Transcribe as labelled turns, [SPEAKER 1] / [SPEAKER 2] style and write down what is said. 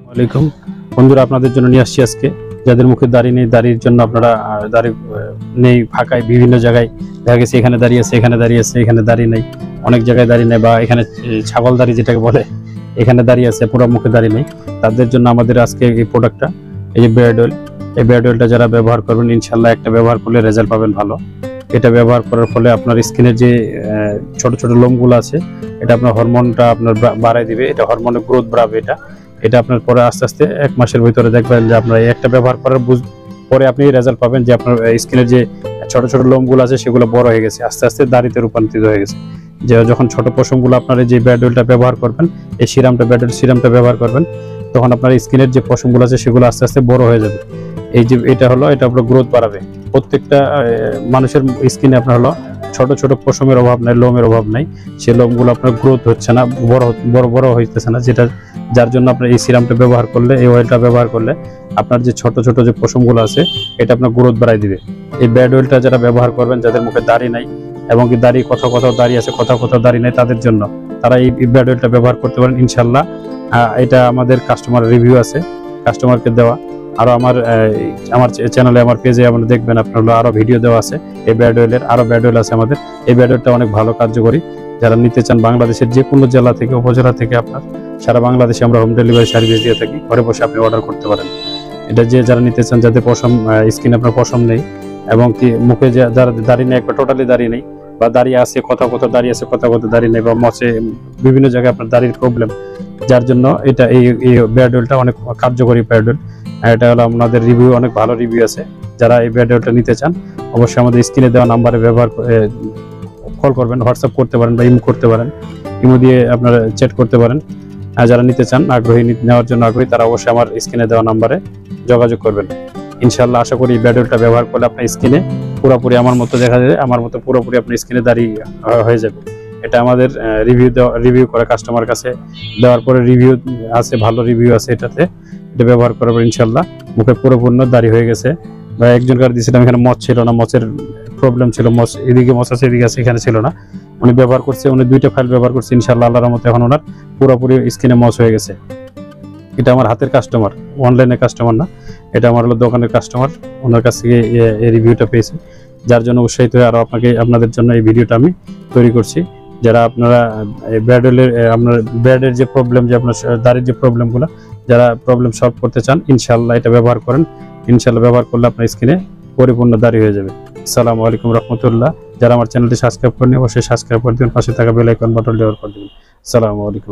[SPEAKER 1] ওয়ালাইকুম বন্ধুরা, আপনাদের জন্য নিয়ে আসছি আজকে যাদের মুখে দাড়ি নেই, দাড়ির জন্য আপনারা দাড়ি নেই ফাঁকায় বিভিন্ন জায়গায় দেখা গেছে এখানে দাঁড়িয়ে আছে, এখানে দাঁড়িয়ে আছে, এখানে দাড়ি নেই, অনেক জায়গায় দাড়ি নেই, বা এখানে ছাগল দাড়ি যেটাকে বলে এখানে দাঁড়িয়ে আছে, পুরো মুখে দাড়ি নেই। তাদের জন্য আমাদের আজকে এই প্রোডাক্টটা, এই যে বিয়ার্ড অয়েল, এই বিয়ার্ড অয়েলটা যারা ব্যবহার করবেন ইনশাল্লাহ একটা ব্যবহার করলে রেজাল্ট পাবেন ভালো। এটা ব্যবহার করার ফলে আপনার স্কিনের যে ছোট ছোট লোমগুলো আছে এটা আপনার হরমোনটা আপনার বাড়ায় দিবে, এটা হরমোনের গ্রোথ বাড়াবে। এটা আপনার পরে আস্তে আস্তে 1 মাসের ভিতরে দেখবেন যে আপনার একটা ব্যবহার করার পরে আপনি রেজাল্ট পাবেন যে আপনার স্কিনের যে ছোট ছোট লোমগুলো আছে সেগুলো বড় হয়ে গেছে, আস্তে আস্তে দাড়িতে রূপান্তরিত হয়ে গেছে। যে যখন ছোট পশমগুলো আপনার যে বিয়ার্ড অয়েলটা ব্যবহার করবেন, এই বিয়ার্ড অয়েল সিরামটা ব্যবহার করবেন, তখন আপনার স্কিনের যে পশমগুলো আছে সেগুলো আস্তে আস্তে বড় হয়ে যাবে। এই যে এটা আপনার গ্রোথ বাড়াবে। প্রত্যেকটা মানুষের স্কিনে আপনার ছোট ছোট পশমের অভাব নাই, লোমের অভাব নাই, সেই লোমগুলো আপনার গ্রোথ হচ্ছে না, বড় হইতেছে না, যার জন্য আপনার এই সিরামটা ব্যবহার করলে, এই অয়েলটা ব্যবহার করলে আপনার যে ছোট ছোট যে পশমগুলো আছে এটা আপনার গ্রোথ বাড়াই দিবে। এই বিয়ার্ড অয়েলটা যারা ব্যবহার করবেন, যাদের মুখে দাড়ি নাই এবং কি দাড়ি কোথাও দাড়ি আছে, কোথাও দাড়ি নাই, তাদের জন্য তারা এই বিয়ার্ড অয়েলটা ব্যবহার করতে পারেন ইনশাল্লাহ। এটা আমাদের কাস্টমার রিভিউ আছে, কাস্টমারকে দেওয়া। আরো আমার চ্যানেলে, আমার পেজে আপনারা দেখবেন, আপনার আরো ভিডিও দেওয়া আছে এই বিয়ার্ড অয়েলের, আরো বিয়ার্ড অয়েল আছে আমাদের। এই বিয়ার্ড অয়েলটা অনেক ভালো কার্যকরী। যারা নিতে চান বাংলাদেশের যে কোনো জেলা থেকে, উপজেলা থেকে, আপনার সারা বাংলাদেশে আমরা হোম ডেলিভারি সার্ভিস দিয়ে থাকি, ঘরে বসে আপনি অর্ডার করতে পারেন। এটা যারা নিতে চান, যাদের পশম স্কিন আপনার পশম নেই এবং কি মুখে যারা দাড়ি নেই, একবার টোটালি দাড়ি নেই, বা দাড়ি আছে কোথাও দাড়ি আছে, কোথাও দাড়ি নেই, বা মচে বিভিন্ন জায়গায় আপনার দাড়ির প্রবলেম, যার জন্য এটা এই বিয়ার্ড অয়েলটা অনেক কার্যকরী বিয়ার্ড অয়েল। এটা হলো আমাদের রিভিউ, অনেক ভালো রিভিউ আছে। যারা এই বিয়ার্ড অয়েলটা নিতে চান অবশ্যই আমাদের স্ক্রিনে দেওয়া নাম্বারে কল করবেন, হোয়াটসঅ্যাপ করতে পারেন বা ইমো করতে পারেন, ইমো দিয়ে আপনারা চ্যাট করতে পারেন। আর যারা নিতে চান, নেওয়ার জন্য আগ্রহী, তারা অবশ্যই আমার স্ক্রিনে দেওয়া নাম্বারে যোগাযোগ করবেন। ইনশাল্লাহ আশা করি এই বিয়ার্ড অয়েলটা ব্যবহার করলে আপনার স্কিনে পুরোপুরি আমার মতো দেখা যাবে, আমার মতো পুরোপুরি আপনার স্কিনে দাঁড়িয়ে হয়ে যাবে। এটা আমাদের রিভিউ করা, কাস্টমার কাছে দেওয়ার পরে রিভিউ আছে, ভালো রিভিউ আছে এটাতে। এটা ব্যবহার করার পর ইনশাল্লাহ মুখে পুরোপূর্ণ দাড়ি হয়ে গেছে। বা একজনকার দিয়েছিলাম, এখানে মচ ছিল না, মচের প্রবলেম ছিল, এদিকে মচ আছে, এদিকে আছে, এখানে ছিল না। উনি ব্যবহার করছে, উনি 2টা ফাইল ব্যবহার করছে, ইনশাল্লাহ আল্লাহর রহমতে এখন ওনার পুরোপুরি স্কিনে মচ হয়ে গেছে। এটা আমার হাতের কাস্টমার, অনলাইনের কাস্টমার না, এটা আমার দোকানের কাস্টমার, ওনার কাছ থেকে এই রিভিউটা পেয়েছি, যার জন্য উৎসাহিত হয়ে আরো আপনাদের জন্য এই ভিডিওটা আমি তৈরি করছি। যারা আপনারা আপনার বিয়ার্ডের যে প্রবলেম, যে আপনার দাড়ির যে প্রবলেমগুলো, যারা প্রবলেম সলভ করতে চান, ইনশাল্লাহ এটা ব্যবহার করেন। ইনশাল্লাহ ব্যবহার করলে আপনার স্কিনে পরিপূর্ণ দাড়ি হয়ে যাবে। আসসালামু আলাইকুম রহমতুল্লাহ। যারা আমার চ্যানেলটি সাবস্ক্রাইব করেন অবশ্যই সাবস্ক্রাইব করে দেবেন, পাশে থাকা বেল আইকন বাটন দেওয়ার করে দেবেন। আসসালামু আলাইকুম।